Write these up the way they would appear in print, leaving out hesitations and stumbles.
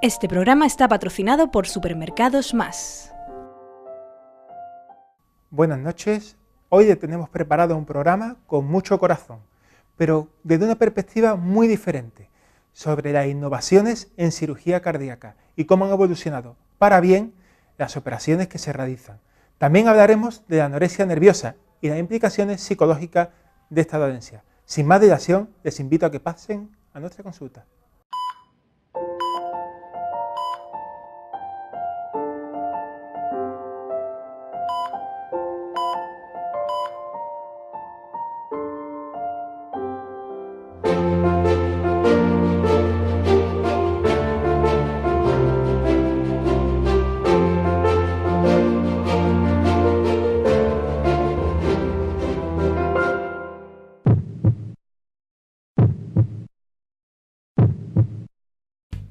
Este programa está patrocinado por Supermercados Más. Buenas noches. Hoy tenemos preparado un programa con mucho corazón, pero desde una perspectiva muy diferente, sobre las innovaciones en cirugía cardíaca y cómo han evolucionado para bien las operaciones que se realizan. También hablaremos de la anorexia nerviosa y las implicaciones psicológicas de esta dolencia. Sin más dilación, les invito a que pasen a nuestra consulta.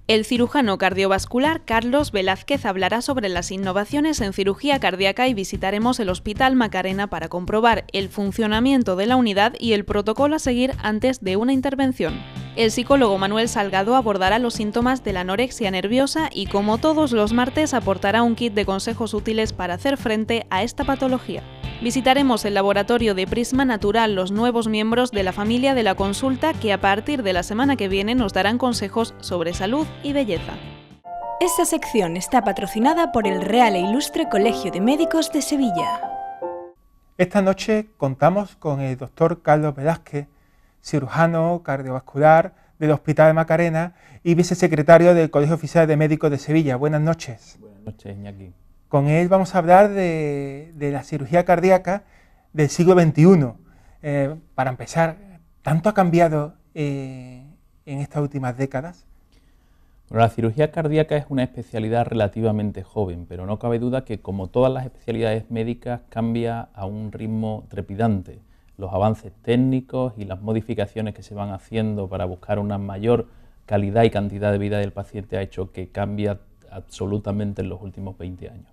El cirujano cardiovascular Carlos Velázquez hablará sobre las innovaciones en cirugía cardíaca y visitaremos el Hospital Macarena para comprobar el funcionamiento de la unidad y el protocolo a seguir antes de una intervención. El psicólogo Manuel Salgado abordará los síntomas de la anorexia nerviosa y, como todos los martes, aportará un kit de consejos útiles para hacer frente a esta patología. Visitaremos el laboratorio de Prisma Natural, los nuevos miembros de la familia de la consulta que a partir de la semana que viene nos darán consejos sobre salud y belleza. Esta sección está patrocinada por el Real e Ilustre Colegio de Médicos de Sevilla. Esta noche contamos con el doctor Carlos Velázquez, cirujano cardiovascular del Hospital Macarena y vicesecretario del Colegio Oficial de Médicos de Sevilla. Buenas noches. Buenas noches, Iñaki. Con él vamos a hablar de la cirugía cardíaca del siglo XXI. Para empezar, ¿tanto ha cambiado en estas últimas décadas? Bueno, la cirugía cardíaca es una especialidad relativamente joven, pero no cabe duda que, como todas las especialidades médicas, cambia a un ritmo trepidante. Los avances técnicos y las modificaciones que se van haciendo para buscar una mayor calidad y cantidad de vida del paciente ha hecho que cambie absolutamente en los últimos 20 años.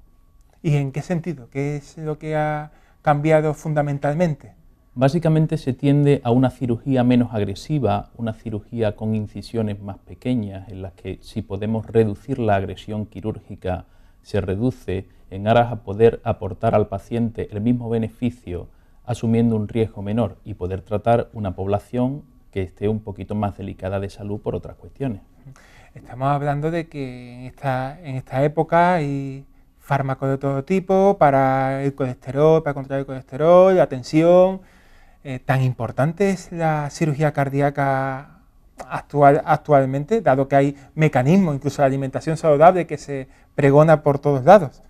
¿Y en qué sentido? ¿Qué es lo que ha cambiado fundamentalmente? Básicamente se tiende a una cirugía menos agresiva, una cirugía con incisiones más pequeñas, en las que si podemos reducir la agresión quirúrgica, se reduce en aras a poder aportar al paciente el mismo beneficio asumiendo un riesgo menor y poder tratar una población que esté un poquito más delicada de salud por otras cuestiones. Estamos hablando de que en esta época hay fármacos de todo tipo para el colesterol, para controlar el colesterol, la tensión. ¿Tan importante es la cirugía cardíaca actualmente, dado que hay mecanismos, incluso la alimentación saludable, que se pregona por todos lados?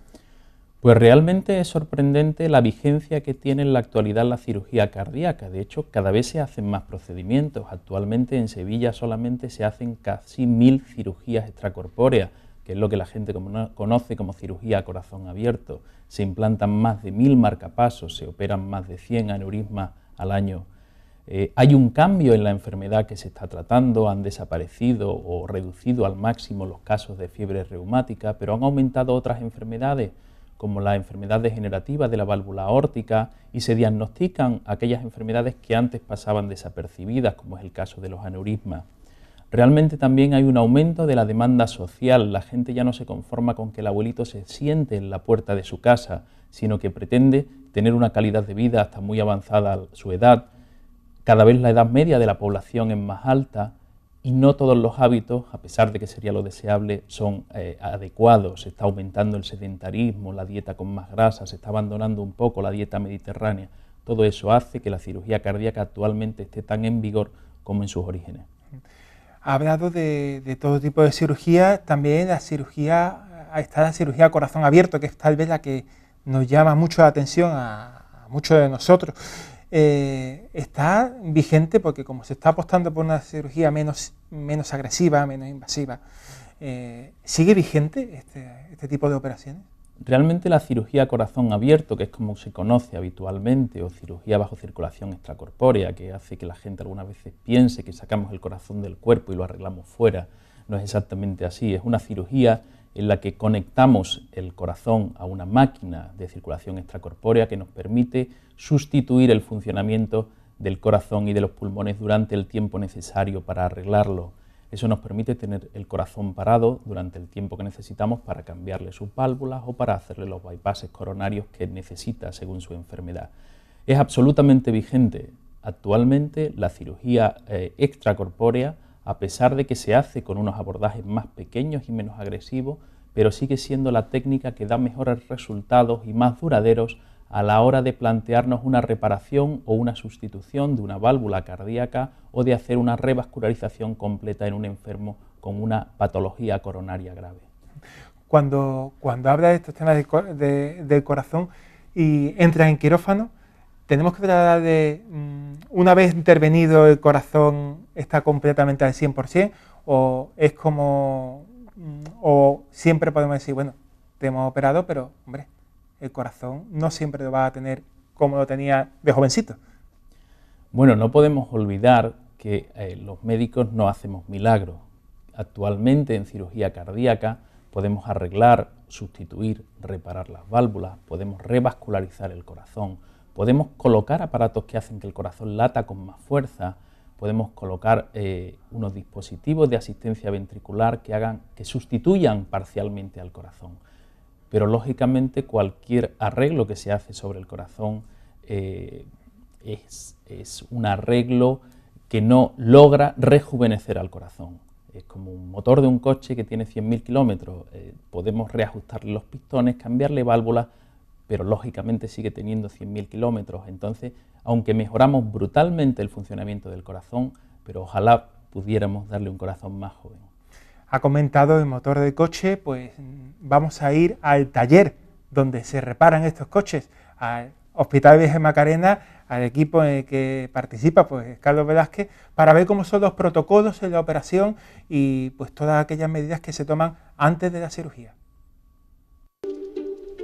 Pues realmente es sorprendente la vigencia que tiene en la actualidad la cirugía cardíaca. De hecho, cada vez se hacen más procedimientos. Actualmente en Sevilla solamente se hacen casi 1000 cirugías extracorpóreas, que es lo que la gente conoce como cirugía a corazón abierto. Se implantan más de 1000 marcapasos, se operan más de 100 aneurismas al año. Hay un cambio en la enfermedad que se está tratando, han desaparecido o reducido al máximo los casos de fiebre reumática, pero han aumentado otras enfermedades, como la enfermedad degenerativa de la válvula aórtica, y se diagnostican aquellas enfermedades que antes pasaban desapercibidas, como es el caso de los aneurismas. Realmente también hay un aumento de la demanda social. La gente ya no se conforma con que el abuelito se siente en la puerta de su casa, sino que pretende tener una calidad de vida hasta muy avanzada su edad. Cada vez la edad media de la población es más alta y no todos los hábitos, a pesar de que sería lo deseable, son adecuados. Se está aumentando el sedentarismo, la dieta con más grasa, se está abandonando un poco la dieta mediterránea. Todo eso hace que la cirugía cardíaca actualmente esté tan en vigor como en sus orígenes. Ha hablado de todo tipo de cirugía, también está la cirugía a corazón abierto, que es tal vez la que nos llama mucho la atención a muchos de nosotros. Está vigente porque como se está apostando por una cirugía menos agresiva, menos invasiva, ¿sigue vigente este tipo de operaciones? Realmente la cirugía a corazón abierto, que es como se conoce habitualmente, o cirugía bajo circulación extracorpórea, que hace que la gente algunas veces piense que sacamos el corazón del cuerpo y lo arreglamos fuera, no es exactamente así. Es una cirugía en la que conectamos el corazón a una máquina de circulación extracorpórea que nos permite sustituir el funcionamiento del corazón y de los pulmones durante el tiempo necesario para arreglarlo. Eso nos permite tener el corazón parado durante el tiempo que necesitamos para cambiarle sus válvulas o para hacerle los bypasses coronarios que necesita según su enfermedad. Es absolutamente vigente actualmente la cirugía extracorpórea, a pesar de que se hace con unos abordajes más pequeños y menos agresivos, pero sigue siendo la técnica que da mejores resultados y más duraderos a la hora de plantearnos una reparación o una sustitución de una válvula cardíaca o de hacer una revascularización completa en un enfermo con una patología coronaria grave. Cuando habla de estos temas del corazón y entra en quirófano, tenemos que tratar de, una vez intervenido el corazón, está completamente al 100%, o es como, o siempre podemos decir, bueno, te hemos operado, pero hombre, el corazón no siempre lo va a tener como lo tenía de jovencito. Bueno, no podemos olvidar que los médicos no hacemos milagros. Actualmente en cirugía cardíaca podemos arreglar, sustituir, reparar las válvulas, podemos revascularizar el corazón, podemos colocar aparatos que hacen que el corazón lata con más fuerza, podemos colocar unos dispositivos de asistencia ventricular que sustituyan parcialmente al corazón. Pero lógicamente cualquier arreglo que se hace sobre el corazón es un arreglo que no logra rejuvenecer al corazón. Es como un motor de un coche que tiene 100.000 kilómetros. Podemos reajustarle los pistones, cambiarle válvulas, pero lógicamente sigue teniendo 100.000 kilómetros. Entonces, aunque mejoramos brutalmente el funcionamiento del corazón, pero ojalá pudiéramos darle un corazón más joven. Ha comentado el motor del coche, pues vamos a ir al taller donde se reparan estos coches, al Hospital Virgen Macarena, al equipo en el que participa pues Carlos Velázquez, para ver cómo son los protocolos en la operación y pues todas aquellas medidas que se toman antes de la cirugía.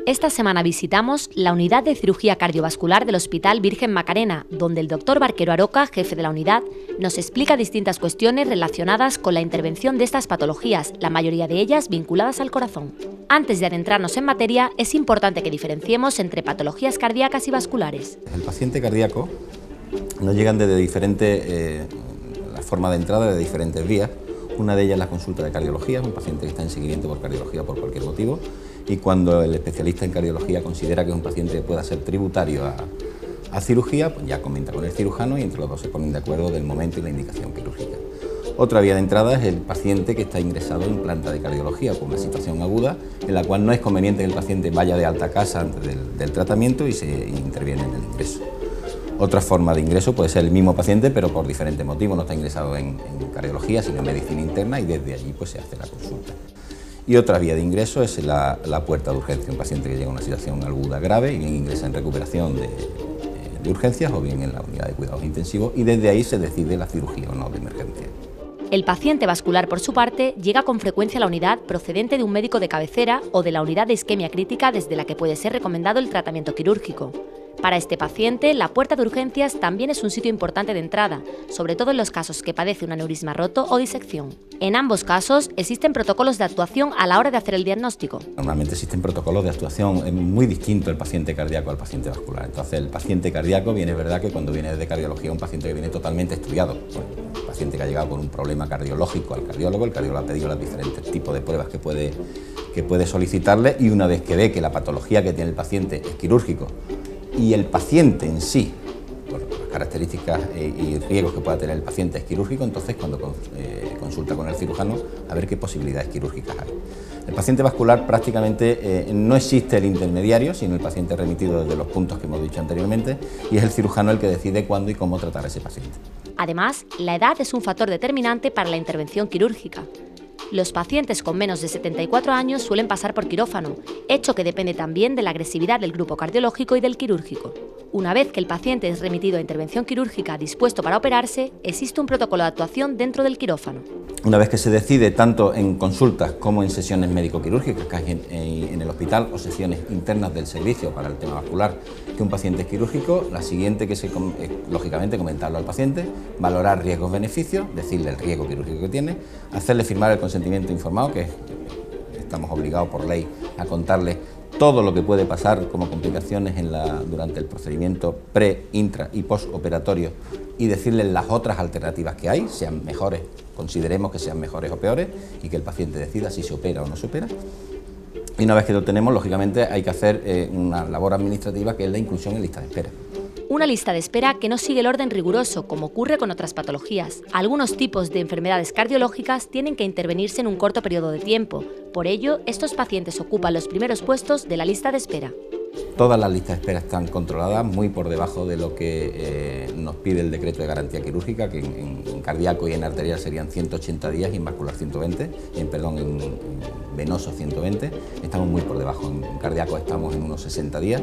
Esta semana visitamos la unidad de cirugía cardiovascular del Hospital Virgen Macarena, donde el doctor Barquero Aroca, jefe de la unidad, nos explica distintas cuestiones relacionadas con la intervención de estas patologías, la mayoría de ellas vinculadas al corazón. Antes de adentrarnos en materia, es importante que diferenciemos entre patologías cardíacas y vasculares. El paciente cardíaco nos llegan desde diferentes, la forma de entrada de diferentes vías. Una de ellas es la consulta de cardiología, un paciente que está en seguimiento por cardiología por cualquier motivo, y cuando el especialista en cardiología considera que es un paciente que pueda ser tributario a cirugía, pues ya comenta con el cirujano y entre los dos se ponen de acuerdo del momento y la indicación quirúrgica. Otra vía de entrada es el paciente que está ingresado en planta de cardiología con una situación aguda en la cual no es conveniente que el paciente vaya de alta a casa antes del tratamiento y se interviene en el ingreso. Otra forma de ingreso puede ser el mismo paciente, pero por diferentes motivos, no está ingresado en cardiología, sino en medicina interna, y desde allí pues se hace la consulta. Y otra vía de ingreso es la puerta de urgencia, un paciente que llega a una situación aguda grave y bien ingresa en recuperación de urgencias o bien en la unidad de cuidados intensivos, y desde ahí se decide la cirugía o no de emergencia. El paciente vascular, por su parte, llega con frecuencia a la unidad procedente de un médico de cabecera o de la unidad de isquemia crítica desde la que puede ser recomendado el tratamiento quirúrgico. Para este paciente, la puerta de urgencias también es un sitio importante de entrada, sobre todo en los casos que padece un aneurisma roto o disección. En ambos casos, existen protocolos de actuación a la hora de hacer el diagnóstico. Normalmente existen protocolos de actuación, es muy distinto el paciente cardíaco al paciente vascular. Entonces, el paciente cardíaco viene, es verdad que cuando viene de cardiología, un paciente que viene totalmente estudiado. Un paciente que ha llegado con un problema cardiológico al cardiólogo, el cardiólogo ha pedido los diferentes tipos de pruebas que puede solicitarle, y una vez que ve que la patología que tiene el paciente es quirúrgico, y el paciente en sí, por las características y riesgos que pueda tener el paciente, es quirúrgico, entonces cuando consulta con el cirujano a ver qué posibilidades quirúrgicas hay. El paciente vascular prácticamente no existe el intermediario, sino el paciente remitido desde los puntos que hemos dicho anteriormente, y es el cirujano el que decide cuándo y cómo tratar a ese paciente. Además, la edad es un factor determinante para la intervención quirúrgica. Los pacientes con menos de 74 años suelen pasar por quirófano, hecho que depende también de la agresividad del grupo cardiológico y del quirúrgico. Una vez que el paciente es remitido a intervención quirúrgica dispuesto para operarse, existe un protocolo de actuación dentro del quirófano. Una vez que se decide tanto en consultas como en sesiones médico-quirúrgicas que hay en el hospital o sesiones internas del servicio para el tema vascular, que un paciente es quirúrgico, la siguiente que es lógicamente comentarlo al paciente, valorar riesgos-beneficios, decirle el riesgo quirúrgico que tiene, hacerle firmar el consentimiento informado, que estamos obligados por ley a contarle todo lo que puede pasar como complicaciones durante el procedimiento pre, intra y postoperatorio y decirles las otras alternativas que hay, sean mejores, consideremos que sean mejores o peores, y que el paciente decida si se opera o no se opera. Y una vez que lo tenemos, lógicamente hay que hacer una labor administrativa, que es la inclusión en lista de espera. Una lista de espera que no sigue el orden riguroso, como ocurre con otras patologías. Algunos tipos de enfermedades cardiológicas tienen que intervenirse en un corto periodo de tiempo. Por ello, estos pacientes ocupan los primeros puestos de la lista de espera. Todas las listas de espera están controladas muy por debajo de lo que nos pide el decreto de garantía quirúrgica, que en cardíaco y en arterial serían 180 días y en vascular 120, en venoso 120, estamos muy por debajo. En cardíaco estamos en unos 60 días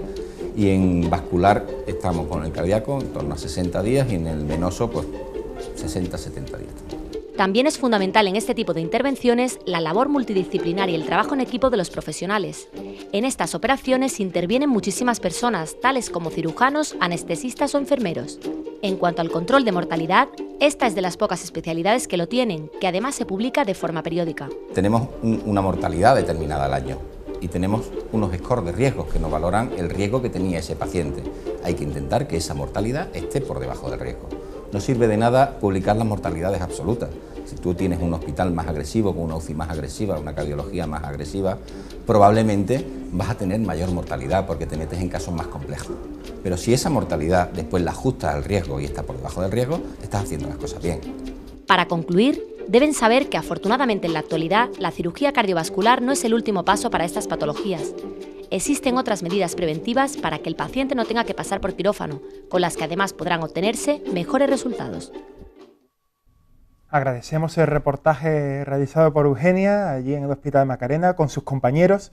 y en vascular estamos con el cardíaco en torno a 60 días y en el venoso pues 60-70 días. También es fundamental en este tipo de intervenciones la labor multidisciplinaria y el trabajo en equipo de los profesionales. En estas operaciones intervienen muchísimas personas, tales como cirujanos, anestesistas o enfermeros. En cuanto al control de mortalidad, esta es de las pocas especialidades que lo tienen, que además se publica de forma periódica. Tenemos una mortalidad determinada al año y tenemos unos scores de riesgos que nos valoran el riesgo que tenía ese paciente. Hay que intentar que esa mortalidad esté por debajo del riesgo. No sirve de nada publicar las mortalidades absolutas. Si tú tienes un hospital más agresivo, con una UCI más agresiva, una cardiología más agresiva, probablemente vas a tener mayor mortalidad porque te metes en casos más complejos. Pero si esa mortalidad después la ajustas al riesgo y está por debajo del riesgo, estás haciendo las cosas bien. Para concluir, deben saber que afortunadamente en la actualidad la cirugía cardiovascular no es el último paso para estas patologías. Existen otras medidas preventivas para que el paciente no tenga que pasar por quirófano, con las que además podrán obtenerse mejores resultados. Agradecemos el reportaje realizado por Eugenia allí en el Hospital Macarena con sus compañeros.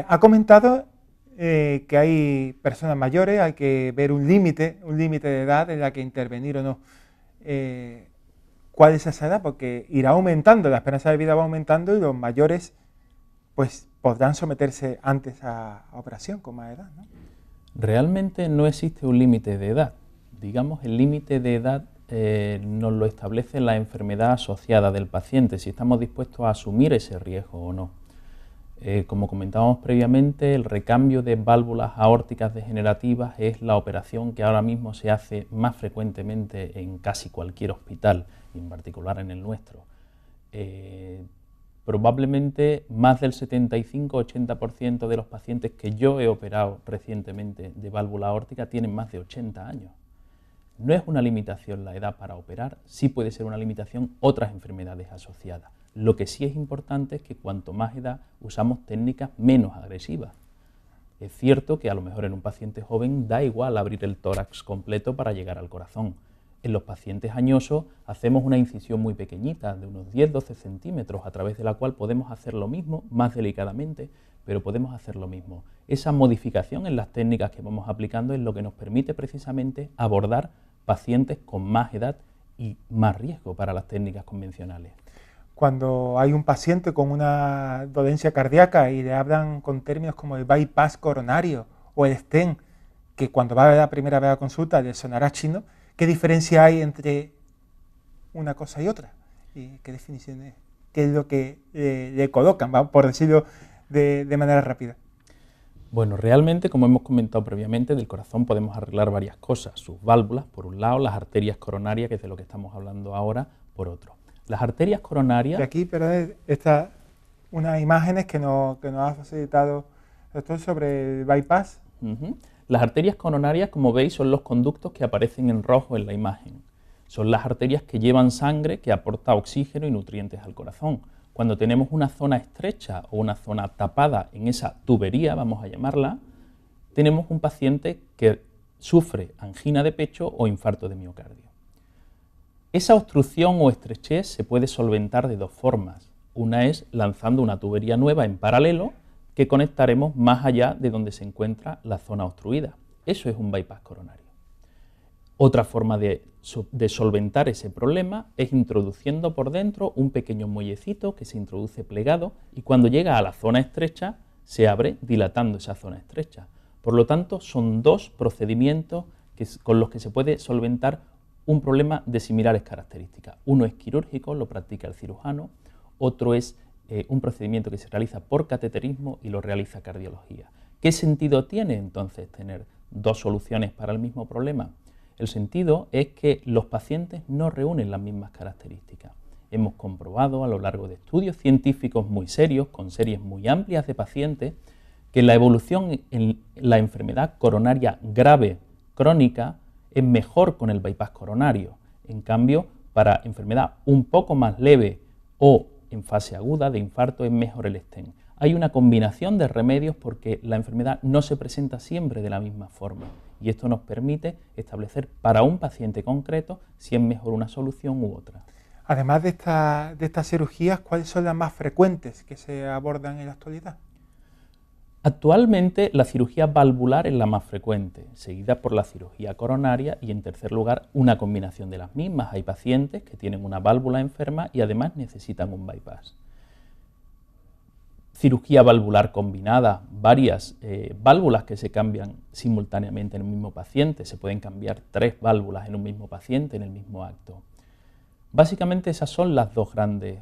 Ha comentado que hay personas mayores, hay que ver un límite de edad en la que intervenir o no. ¿Cuál es esa edad? Porque irá aumentando, la esperanza de vida va aumentando y los mayores pues podrán someterse antes a operación con más edad, ¿no? Realmente no existe un límite de edad. Digamos, el límite de edad nos lo establece la enfermedad asociada del paciente, si estamos dispuestos a asumir ese riesgo o no. Como comentábamos previamente, el recambio de válvulas aórticas degenerativas es la operación que ahora mismo se hace más frecuentemente en casi cualquier hospital, y en particular en el nuestro. Probablemente más del 75-80% de los pacientes que yo he operado recientemente de válvula aórtica tienen más de 80 años. No es una limitación la edad para operar, sí puede ser una limitación otras enfermedades asociadas. Lo que sí es importante es que cuanto más edad usamos técnicas menos agresivas. Es cierto que a lo mejor en un paciente joven da igual abrir el tórax completo para llegar al corazón. En los pacientes añosos hacemos una incisión muy pequeñita, de unos 10-12 centímetros, a través de la cual podemos hacer lo mismo, más delicadamente, pero podemos hacer lo mismo. Esa modificación en las técnicas que vamos aplicando es lo que nos permite precisamente abordar pacientes con más edad y más riesgo para las técnicas convencionales. Cuando hay un paciente con una dolencia cardíaca y le hablan con términos como el bypass coronario o el stent, que cuando va a la primera vez a consulta le sonará chino, ¿qué diferencia hay entre una cosa y otra? ¿Y qué definición es? ¿Qué es lo que le colocan, por decirlo de manera rápida? Bueno, realmente, como hemos comentado previamente, del corazón podemos arreglar varias cosas. Sus válvulas, por un lado, las arterias coronarias, que es de lo que estamos hablando ahora, por otro. Las arterias coronarias... Y aquí, perdón, estas unas imágenes que nos ha facilitado el doctor sobre el bypass. Las arterias coronarias, como veis, son los conductos que aparecen en rojo en la imagen. Son las arterias que llevan sangre que aporta oxígeno y nutrientes al corazón. Cuando tenemos una zona estrecha o una zona tapada en esa tubería, vamos a llamarla, tenemos un paciente que sufre angina de pecho o infarto de miocardio. Esa obstrucción o estrechez se puede solventar de dos formas. Una es lanzando una tubería nueva en paralelo que conectaremos más allá de donde se encuentra la zona obstruida. Eso es un bypass coronario. Otra forma de solventar ese problema es introduciendo por dentro un pequeño muellecito que se introduce plegado y cuando llega a la zona estrecha se abre dilatando esa zona estrecha. Por lo tanto, son dos procedimientos con los que se puede solventar un problema de similares características. Uno es quirúrgico, lo practica el cirujano, otro es un procedimiento que se realiza por cateterismo y lo realiza cardiología. ¿Qué sentido tiene entonces tener dos soluciones para el mismo problema? El sentido es que los pacientes no reúnen las mismas características. Hemos comprobado a lo largo de estudios científicos muy serios, con series muy amplias de pacientes, que la evolución en la enfermedad coronaria grave crónica es mejor con el bypass coronario. En cambio, para enfermedad un poco más leve o en fase aguda de infarto es mejor el stent. Hay una combinación de remedios porque la enfermedad no se presenta siempre de la misma forma y esto nos permite establecer para un paciente concreto si es mejor una solución u otra. Además de estas cirugías, ¿cuáles son las más frecuentes que se abordan en la actualidad? Actualmente la cirugía valvular es la más frecuente, seguida por la cirugía coronaria y en tercer lugar una combinación de las mismas. Hay pacientes que tienen una válvula enferma y además necesitan un bypass. Cirugía valvular combinada, varias válvulas que se cambian simultáneamente en el mismo paciente, se pueden cambiar 3 válvulas en un mismo paciente en el mismo acto. Básicamente esas son los dos grandes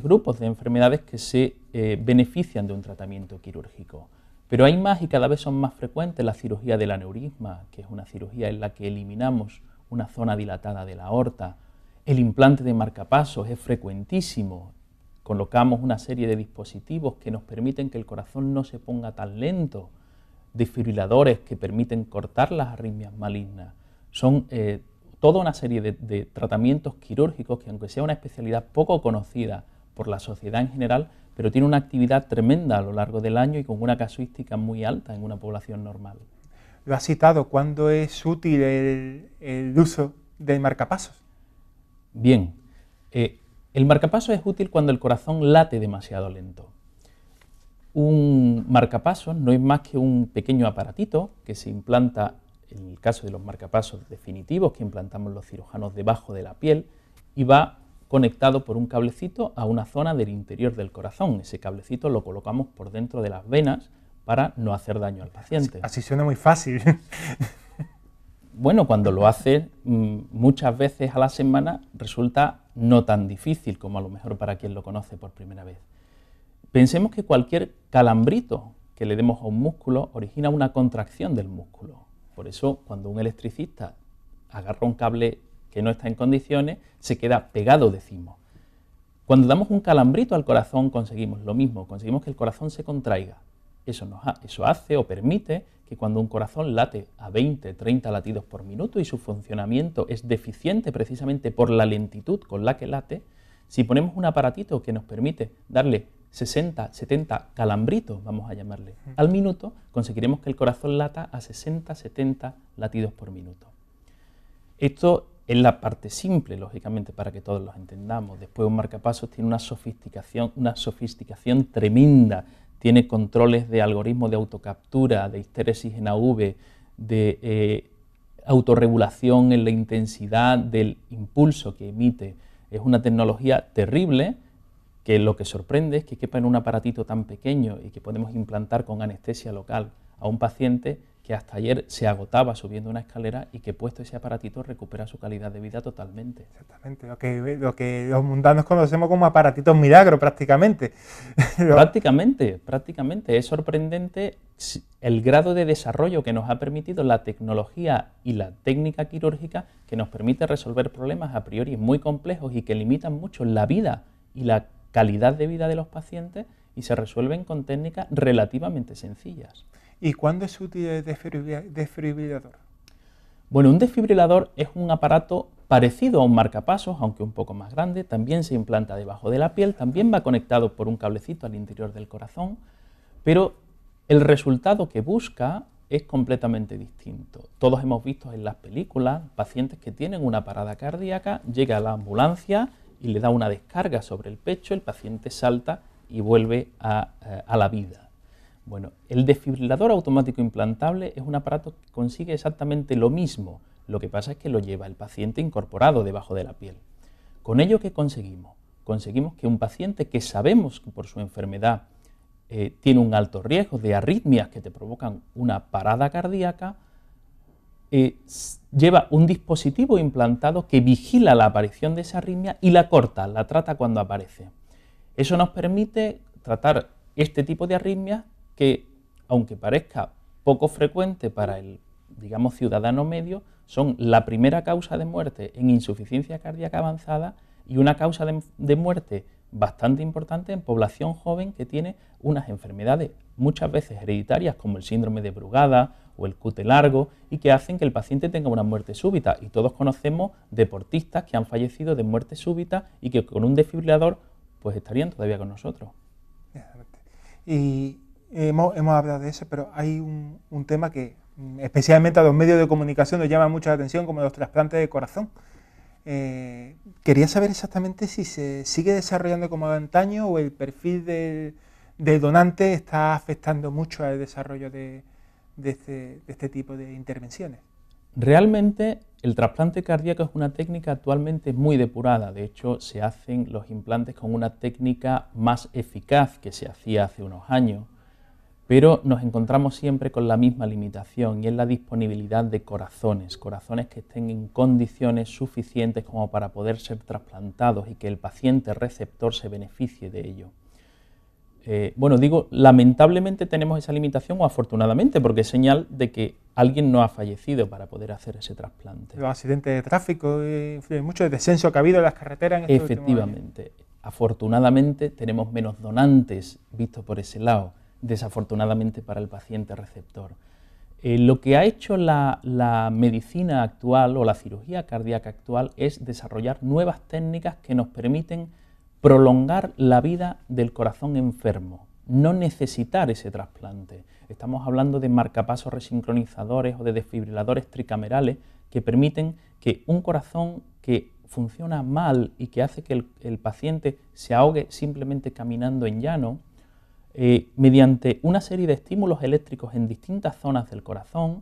grupos de enfermedades que se benefician de un tratamiento quirúrgico. Pero hay más y cada vez son más frecuentes la cirugía del aneurisma, que es una cirugía en la que eliminamos una zona dilatada de la aorta. El implante de marcapasos es frecuentísimo. Colocamos una serie de dispositivos que nos permiten que el corazón no se ponga tan lento, desfibriladores que permiten cortar las arritmias malignas. Son toda una serie de tratamientos quirúrgicos que, aunque sea una especialidad poco conocida por la sociedad en general, pero tiene una actividad tremenda a lo largo del año y con una casuística muy alta en una población normal. Lo has citado, ¿cuándo es útil el uso del marcapasos? Bien, el marcapasos es útil cuando el corazón late demasiado lento. Un marcapasos no es más que un pequeño aparatito que se implanta, en el caso de los marcapasos definitivos que implantamos los cirujanos debajo de la piel, y va conectado por un cablecito a una zona del interior del corazón. Ese cablecito lo colocamos por dentro de las venas para no hacer daño al paciente. Así suena muy fácil. Bueno, cuando lo hace muchas veces a la semana resulta no tan difícil como a lo mejor para quien lo conoce por primera vez. Pensemos que cualquier calambrito que le demos a un músculo origina una contracción del músculo. Por eso, cuando un electricista agarra un cable que no está en condiciones, se queda pegado, decimos. Cuando damos un calambrito al corazón conseguimos lo mismo, conseguimos que el corazón se contraiga. Eso hace o permite que cuando un corazón late a 20, 30 latidos por minuto y su funcionamiento es deficiente precisamente por la lentitud con la que late, si ponemos un aparatito que nos permite darle 60, 70 calambritos, vamos a llamarle, al minuto, conseguiremos que el corazón lata a 60, 70 latidos por minuto. Esto es la parte simple, lógicamente, para que todos los entendamos. Después un marcapasos tiene una sofisticación tremenda, tiene controles de algoritmos de autocaptura, de histéresis en AV, de autorregulación en la intensidad del impulso que emite. Es una tecnología terrible, que lo que sorprende es que quepa en un aparatito tan pequeño y que podemos implantar con anestesia local a un paciente que hasta ayer se agotaba subiendo una escalera y que puesto ese aparatito recupera su calidad de vida totalmente. Exactamente, lo que los mundanos conocemos como aparatitos milagro prácticamente. Prácticamente. Es sorprendente el grado de desarrollo que nos ha permitido la tecnología y la técnica quirúrgica que nos permite resolver problemas a priori muy complejos y que limitan mucho la vida y la calidad de vida de los pacientes y se resuelven con técnicas relativamente sencillas. ¿Y cuándo es útil el desfibrilador? Bueno, un desfibrilador es un aparato parecido a un marcapasos, aunque un poco más grande, también se implanta debajo de la piel, también va conectado por un cablecito al interior del corazón, pero el resultado que busca es completamente distinto. Todos hemos visto en las películas pacientes que tienen una parada cardíaca, llega a la ambulancia y le da una descarga sobre el pecho, el paciente salta y vuelve a la vida. Bueno, el desfibrilador automático implantable es un aparato que consigue exactamente lo mismo, lo que pasa es que lo lleva el paciente incorporado debajo de la piel. ¿Con ello qué conseguimos? Conseguimos que un paciente que sabemos que por su enfermedad tiene un alto riesgo de arritmias que te provocan una parada cardíaca, lleva un dispositivo implantado que vigila la aparición de esa arritmia y la corta, la trata cuando aparece. Eso nos permite tratar este tipo de arritmias que, aunque parezca poco frecuente para el, digamos, ciudadano medio, son la primera causa de muerte en insuficiencia cardíaca avanzada y una causa de muerte bastante importante en población joven que tiene unas enfermedades muchas veces hereditarias como el síndrome de Brugada o el QT largo y que hacen que el paciente tenga una muerte súbita. Y todos conocemos deportistas que han fallecido de muerte súbita y que con un desfibrilador pues estarían todavía con nosotros. Y hemos hablado de eso, pero hay un tema que especialmente a los medios de comunicación nos llama mucho la atención, como los trasplantes de corazón. Quería saber exactamente si se sigue desarrollando como antaño o el perfil del donante está afectando mucho al desarrollo de este tipo de intervenciones. Realmente el trasplante cardíaco es una técnica actualmente muy depurada. De hecho, se hacen los implantes con una técnica más eficaz que se hacía hace unos años, pero nos encontramos siempre con la misma limitación y es la disponibilidad de corazones que estén en condiciones suficientes como para poder ser trasplantados y que el paciente receptor se beneficie de ello. Bueno, digo, lamentablemente tenemos esa limitación o afortunadamente, porque es señal de que alguien no ha fallecido para poder hacer ese trasplante. Los accidentes de tráfico influyen mucho, el descenso que ha habido en las carreteras en estos Efectivamente. Últimos años. Afortunadamente tenemos menos donantes vistos por ese lado, desafortunadamente para el paciente receptor. Lo que ha hecho la medicina actual o la cirugía cardíaca actual es desarrollar nuevas técnicas que nos permiten prolongar la vida del corazón enfermo, no necesitar ese trasplante. Estamos hablando de marcapasos resincronizadores o de desfibriladores tricamerales que permiten que un corazón que funciona mal y que hace que el paciente se ahogue simplemente caminando en llano, mediante una serie de estímulos eléctricos en distintas zonas del corazón,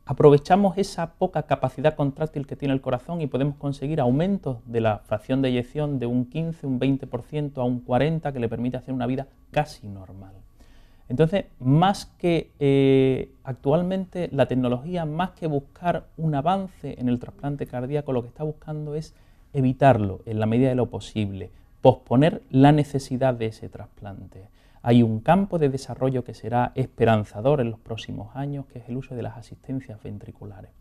aprovechamos esa poca capacidad contráctil que tiene el corazón y podemos conseguir aumentos de la fracción de eyección de un 15, un 20% a un 40%, que le permite hacer una vida casi normal. Entonces, más que actualmente la tecnología, más que buscar un avance en el trasplante cardíaco, lo que está buscando es evitarlo en la medida de lo posible, posponer la necesidad de ese trasplante. Hay un campo de desarrollo que será esperanzador en los próximos años, que es el uso de las asistencias ventriculares.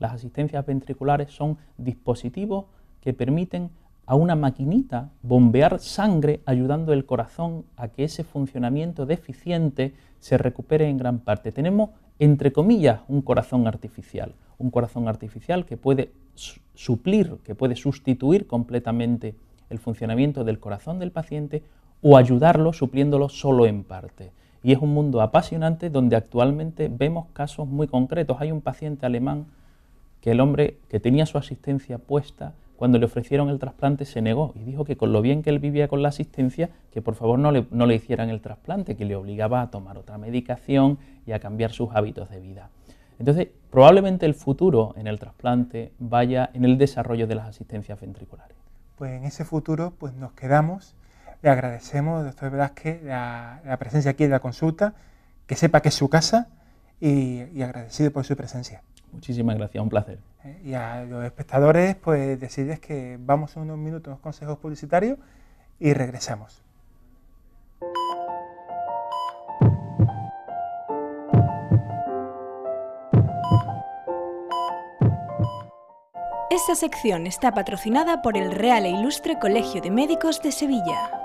Las asistencias ventriculares son dispositivos que permiten a una maquinita bombear sangre, ayudando al corazón a que ese funcionamiento deficiente se recupere en gran parte. Tenemos, entre comillas, un corazón artificial que puede suplir, que puede sustituir completamente el funcionamiento del corazón del paciente o ayudarlo supliéndolo solo en parte. Y es un mundo apasionante donde actualmente vemos casos muy concretos. Hay un paciente alemán que el hombre que tenía su asistencia puesta, cuando le ofrecieron el trasplante se negó y dijo que con lo bien que él vivía con la asistencia, que por favor no le hicieran el trasplante, que le obligaba a tomar otra medicación y a cambiar sus hábitos de vida. Entonces, probablemente el futuro en el trasplante vaya en el desarrollo de las asistencias ventriculares. Pues en ese futuro pues nos quedamos. Le agradecemos, doctor Velázquez, la presencia aquí en la consulta, que sepa que es su casa y agradecido por su presencia. Muchísimas gracias, un placer. Y a los espectadores, pues decirles que vamos en unos minutos a unos consejos publicitarios y regresamos. Esta sección está patrocinada por el Real e Ilustre Colegio de Médicos de Sevilla.